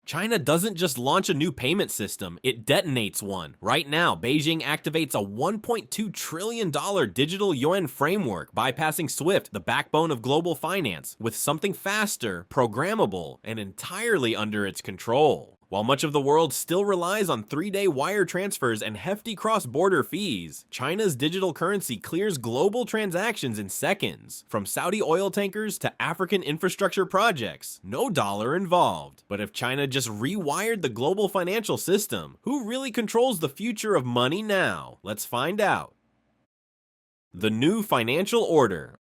China doesn't just launch a new payment system, it detonates one. Right now, Beijing activates a $1.2 trillion digital yuan framework, bypassing SWIFT, the backbone of global finance, with something faster, programmable, and entirely under its control. While much of the world still relies on 3-day wire transfers and hefty cross-border fees, China's digital currency clears global transactions in seconds. From Saudi oil tankers to African infrastructure projects, no dollar involved. But if China just rewired the global financial system, who really controls the future of money now? Let's find out. The new financial order.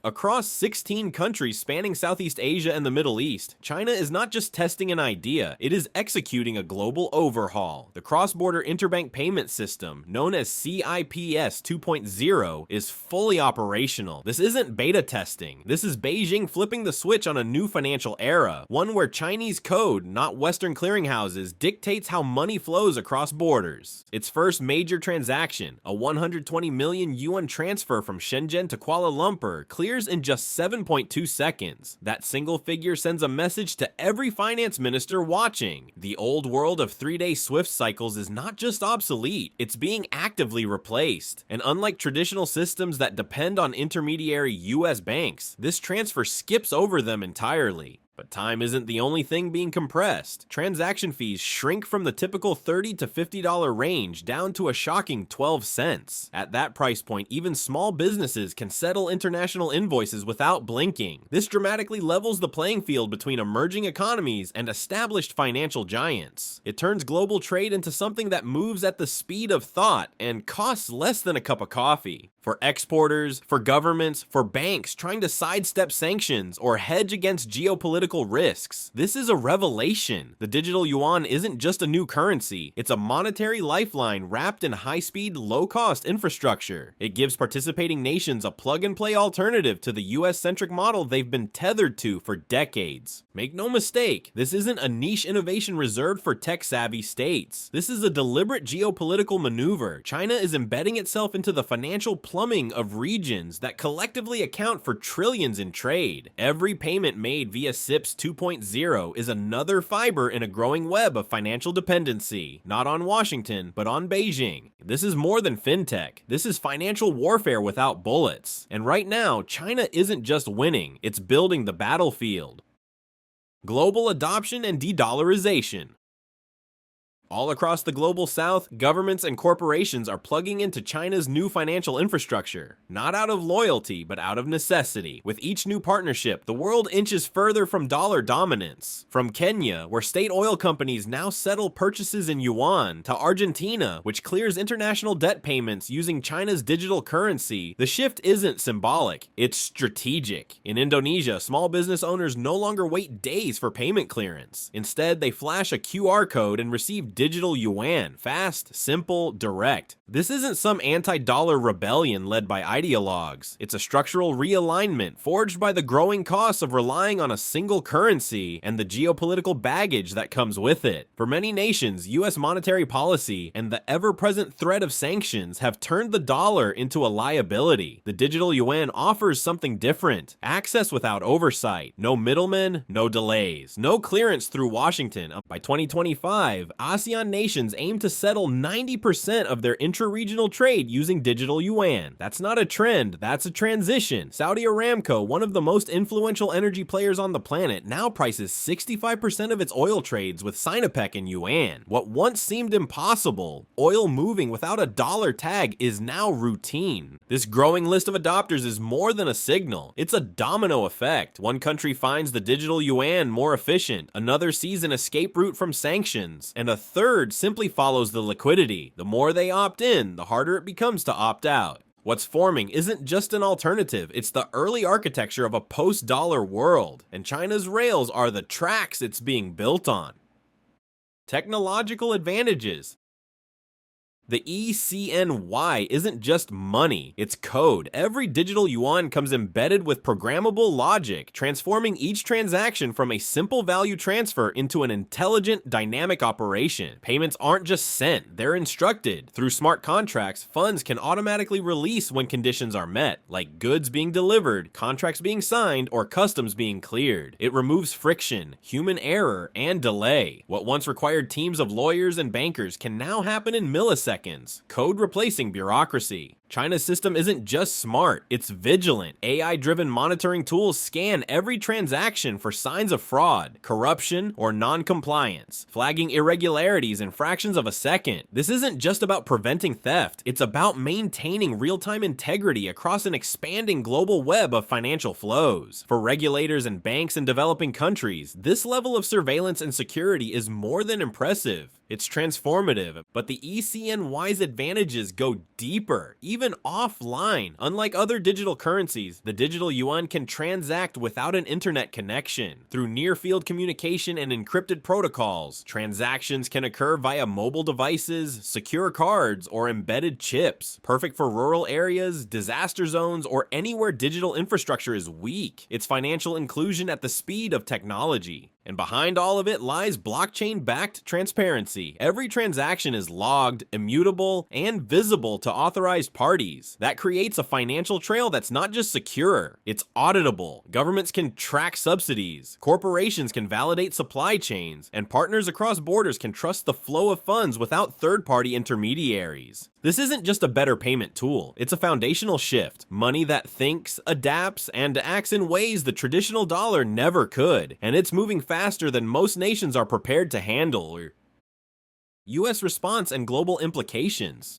Across 16 countries spanning Southeast Asia and the Middle East, China is not just testing an idea, it is executing a global overhaul. The cross-border interbank payment system, known as CIPS 2.0, is fully operational. This isn't beta testing. This is Beijing flipping the switch on a new financial era, one where Chinese code, not Western clearinghouses, dictates how money flows across borders. Its first major transaction, a 120 million yuan transfer from Shenzhen to Kuala Lumpur, clears in just 7.2 seconds. That single figure sends a message to every finance minister watching. The old world of 3-day SWIFT cycles is not just obsolete, it's being actively replaced. And unlike traditional systems that depend on intermediary US banks, this transfer skips over them entirely. But time isn't the only thing being compressed. Transaction fees shrink from the typical $30 to $50 range down to a shocking 12 cents. At that price point, even small businesses can settle international invoices without blinking. This dramatically levels the playing field between emerging economies and established financial giants. It turns global trade into something that moves at the speed of thought and costs less than a cup of coffee. For exporters, for governments, for banks trying to sidestep sanctions or hedge against geopolitical risks, this is a revelation. The digital yuan isn't just a new currency, it's a monetary lifeline wrapped in high-speed, low-cost infrastructure. It gives participating nations a plug-and-play alternative to the US-centric model they've been tethered to for decades. Make no mistake, this isn't a niche innovation reserved for tech-savvy states. This is a deliberate geopolitical maneuver. China is embedding itself into the financial plumbing of regions that collectively account for trillions in trade. Every payment made via CIPS 2.0 is another fiber in a growing web of financial dependency, not on Washington, but on Beijing. This is more than fintech. This is financial warfare without bullets. And right now, China isn't just winning, it's building the battlefield. Global adoption and de-dollarization. All across the global south, governments and corporations are plugging into China's new financial infrastructure, not out of loyalty, but out of necessity. With each new partnership, the world inches further from dollar dominance. From Kenya, where state oil companies now settle purchases in yuan, to Argentina, which clears international debt payments using China's digital currency, the shift isn't symbolic, it's strategic. In Indonesia, small business owners no longer wait days for payment clearance. Instead, they flash a QR code and receive digital yuan, fast, simple, direct. This isn't some anti-dollar rebellion led by ideologues. It's a structural realignment forged by the growing costs of relying on a single currency and the geopolitical baggage that comes with it. For many nations, US monetary policy and the ever-present threat of sanctions have turned the dollar into a liability. The digital yuan offers something different. Access without oversight. No middlemen, no delays. No clearance through Washington. By 2025, ASEAN nations aim to settle 90% of their intra-regional trade using digital yuan. That's not a trend, that's a transition. Saudi Aramco, one of the most influential energy players on the planet, now prices 65% of its oil trades with Sinopec in yuan. What once seemed impossible, oil moving without a dollar tag, is now routine. This growing list of adopters is more than a signal. It's a domino effect. One country finds the digital yuan more efficient, another sees an escape route from sanctions, and a third simply follows the liquidity. The more they opt in, the harder it becomes to opt out. What's forming isn't just an alternative, it's the early architecture of a post-dollar world, and China's rails are the tracks it's being built on. Technological advantages. The ECNY isn't just money, it's code. Every digital yuan comes embedded with programmable logic, transforming each transaction from a simple value transfer into an intelligent, dynamic operation. Payments aren't just sent, they're instructed. Through smart contracts, funds can automatically release when conditions are met, like goods being delivered, contracts being signed, or customs being cleared. It removes friction, human error, and delay. What once required teams of lawyers and bankers can now happen in milliseconds. Code replacing bureaucracy. China's system isn't just smart, it's vigilant. AI-driven monitoring tools scan every transaction for signs of fraud, corruption, or non-compliance, flagging irregularities in fractions of a second. This isn't just about preventing theft, it's about maintaining real-time integrity across an expanding global web of financial flows. For regulators and banks in developing countries, this level of surveillance and security is more than impressive. It's transformative, but the ECNY's advantages go deeper, even offline. Unlike other digital currencies, the digital yuan can transact without an internet connection. Through near-field communication and encrypted protocols, transactions can occur via mobile devices, secure cards, or embedded chips. Perfect for rural areas, disaster zones, or anywhere digital infrastructure is weak. It's financial inclusion at the speed of technology. And behind all of it lies blockchain-backed transparency. Every transaction is logged, immutable, and visible to authorized parties. That creates a financial trail that's not just secure, it's auditable. Governments can track subsidies, corporations can validate supply chains, and partners across borders can trust the flow of funds without third-party intermediaries. This isn't just a better payment tool, it's a foundational shift. Money that thinks, adapts, and acts in ways the traditional dollar never could. And it's moving faster than most nations are prepared to handle. US response and global implications.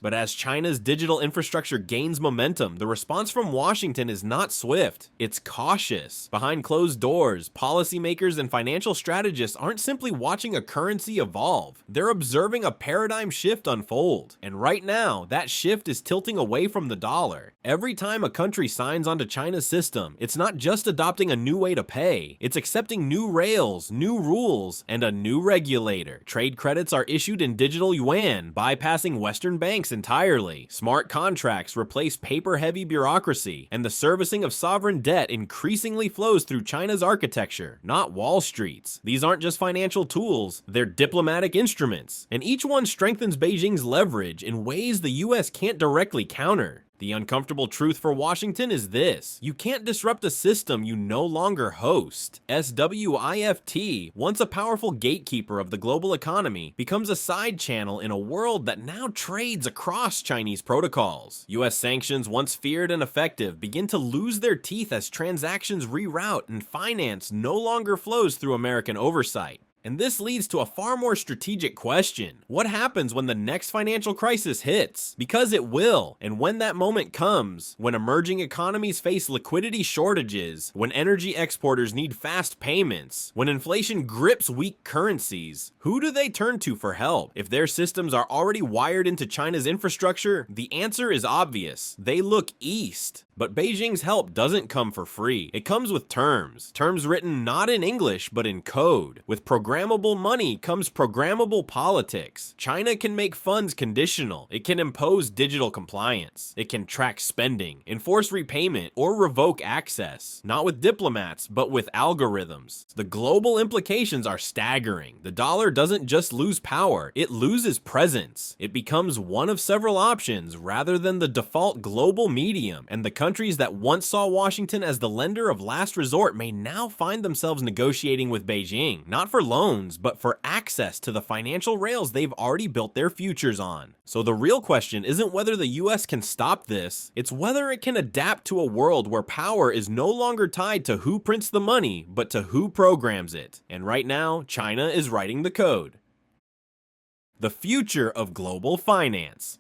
But as China's digital infrastructure gains momentum, the response from Washington is not swift, it's cautious. Behind closed doors, policymakers and financial strategists aren't simply watching a currency evolve, they're observing a paradigm shift unfold. And right now, that shift is tilting away from the dollar. Every time a country signs onto China's system, it's not just adopting a new way to pay, it's accepting new rails, new rules, and a new regulator. Trade credits are issued in digital yuan, bypassing Western banks entirely. Smart contracts replace paper-heavy bureaucracy, and the servicing of sovereign debt increasingly flows through China's architecture, not Wall Street's. These aren't just financial tools, they're diplomatic instruments, and each one strengthens Beijing's leverage in ways the US can't directly counter. The uncomfortable truth for Washington is this: you can't disrupt a system you no longer host. SWIFT, once a powerful gatekeeper of the global economy, becomes a side channel in a world that now trades across Chinese protocols. US sanctions, once feared and effective, begin to lose their teeth as transactions reroute and finance no longer flows through American oversight. And this leads to a far more strategic question. What happens when the next financial crisis hits? Because it will. And when that moment comes, when emerging economies face liquidity shortages, when energy exporters need fast payments, when inflation grips weak currencies, who do they turn to for help? If their systems are already wired into China's infrastructure, the answer is obvious. They look east. But Beijing's help doesn't come for free. It comes with terms. Terms written not in English, but in code. With programmable money comes programmable politics. China can make funds conditional. It can impose digital compliance. It can track spending, enforce repayment, or revoke access. Not with diplomats, but with algorithms. The global implications are staggering. The dollar doesn't just lose power, it loses presence. It becomes one of several options rather than the default global medium, and the countries that once saw Washington as the lender of last resort may now find themselves negotiating with Beijing, not for loans, but for access to the financial rails they've already built their futures on. So the real question isn't whether the US can stop this, it's whether it can adapt to a world where power is no longer tied to who prints the money, but to who programs it. And right now, China is writing the code. The future of global finance.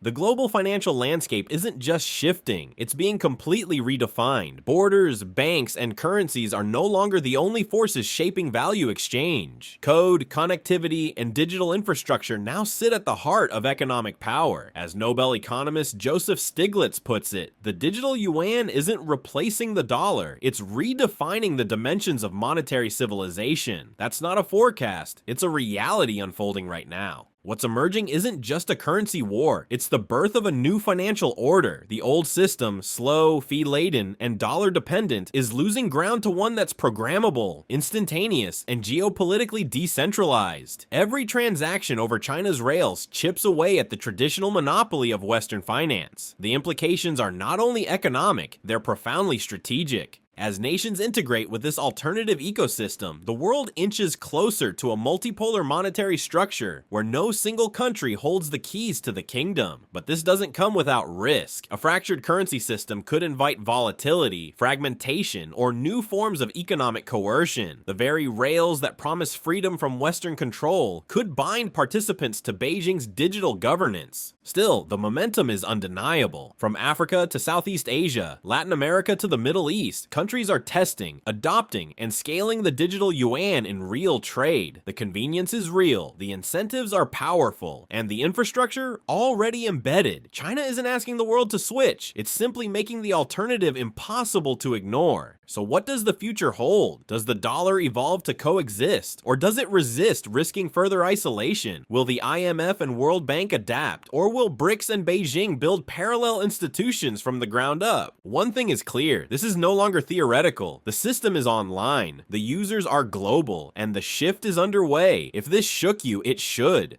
The global financial landscape isn't just shifting, it's being completely redefined. Borders, banks, and currencies are no longer the only forces shaping value exchange. Code, connectivity, and digital infrastructure now sit at the heart of economic power. As Nobel economist Joseph Stiglitz puts it, the digital yuan isn't replacing the dollar, it's redefining the dimensions of monetary civilization. That's not a forecast, it's a reality unfolding right now. What's emerging isn't just a currency war, it's the birth of a new financial order. The old system, slow, fee-laden, and dollar-dependent, is losing ground to one that's programmable, instantaneous, and geopolitically decentralized. Every transaction over China's rails chips away at the traditional monopoly of Western finance. The implications are not only economic, they're profoundly strategic. As nations integrate with this alternative ecosystem, the world inches closer to a multipolar monetary structure where no single country holds the keys to the kingdom. But this doesn't come without risk. A fractured currency system could invite volatility, fragmentation, or new forms of economic coercion. The very rails that promise freedom from Western control could bind participants to Beijing's digital governance. Still, the momentum is undeniable. From Africa to Southeast Asia, Latin America to the Middle East, countries are testing, adopting, and scaling the digital yuan in real trade. The convenience is real, the incentives are powerful, and the infrastructure already embedded. China isn't asking the world to switch, it's simply making the alternative impossible to ignore. So what does the future hold? Does the dollar evolve to coexist? Or does it resist, risking further isolation? Will the IMF and World Bank adapt? Or will BRICS and Beijing build parallel institutions from the ground up? One thing is clear, this is no longer theoretical. The system is online, the users are global, and the shift is underway. If this shook you, it should.